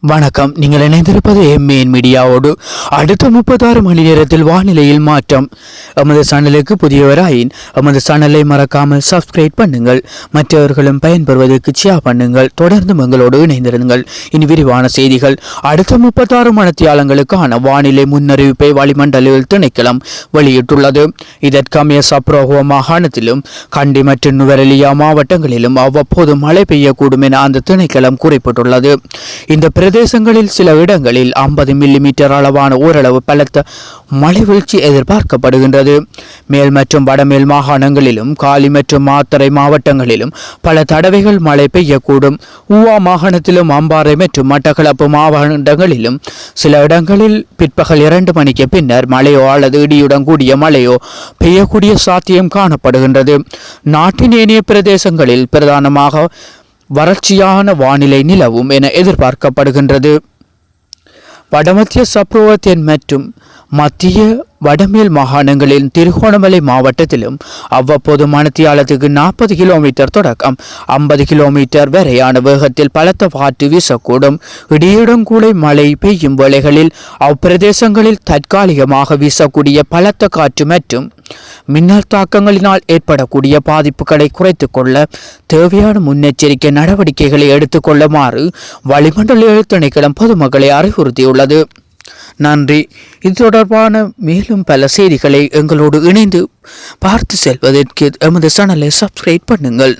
வணக்கம். நீங்கள் இணைந்திருப்பது எம்ஏஎன் மீடியாவோடு. அடுத்த 36 மணி நேரத்தில் வானிலையில் மாற்றம். எமது சேனலுக்கு புதியவராயின் எமது சேனலை மறக்காமல் சப்ஸ்கிரைப் பண்ணுங்கள். மற்றவர்களும் பயன்பெறுவதற்கு ஷேர் பண்ணுங்கள். தொடர்ந்து எங்களோடு இணைந்திருங்கள். இனி விரிவான செய்திகள். அடுத்த 36 மணித்தியாலங்களுக்கான வானிலை முன்னறிவிப்பை வளிமண்டல திணைக்களம் வெளியிட்டுள்ளது. இதற்கமைய சப்ரோகோ மாகாணத்திலும் கண்டி மற்றும் நுவரெலியா மாவட்டங்களிலும் அவ்வப்போது மழை பெய்யக்கூடும் என அந்த திணைக்களம் குறிப்பிட்டுள்ளது. இந்த பிரதேசங்களில் சில இடங்களில் 50 மில்லிமீட்டர் அளவான ஓரளவு பலத்த மழை வீழ்ச்சி எதிர்பார்க்கப்படுகின்றது. மேல் மற்றும் வடமேல் மாகாணங்களிலும் காலி மற்றும் மாத்தறை மாவட்டங்களிலும் பல தடவைகள் மழை பெய்யக்கூடும். ஊவா மாகாணத்திலும் அம்பாறை மற்றும் மட்டக்களப்பு மாவட்டங்களிலும் சில இடங்களில் பிற்பகல் 2 மணிக்கு பின்னர் மழையோ அல்லது இடியுடன் கூடிய மழையோ பெய்யக்கூடிய சாத்தியம் காணப்படுகின்றது. நாட்டின் ஏனைய பிரதேசங்களில் பிரதானமாக வறட்சியான வானிலை நிலவும் என எதிர்பார்க்கப்படுகின்றது. வடமத்திய சப்ரோவத்தியன் மற்றும் மத்திய வடமேல் மாகாணங்களின் திருகோணமலை மாவட்டத்திலும் அவ்வப்போது மணித்தியாலத்துக்கு 40 கிலோமீட்டர் தொடக்கம் 50 கிலோமீட்டர் வரையான வேகத்தில் பலத்த காற்று வீசக்கூடும். இடியுடன் கூட மழை பெய்யும் வேளைகளில் அப்பிரதேசங்களில் தற்காலிகமாக வீசக்கூடிய பலத்த காற்று மற்றும் மின்னல் தாக்கங்களினால் ஏற்படக்கூடிய பாதிப்புகளை குறைத்துக் கொள்ள தேவையான முன்னெச்சரிக்கை நடவடிக்கைகளை எடுத்துக்கொள்ளுமாறு வளிமண்டல திணைக்களம் பொதுமக்களை அறிவுறுத்தியுள்ளது. நன்றி. இது தொடர்பான மேலும் பல செய்திகளை எங்களோடு இணைந்து பார்த்து செல்வதற்கு எமது சேனலை சப்ஸ்கிரைப் பண்ணுங்கள்.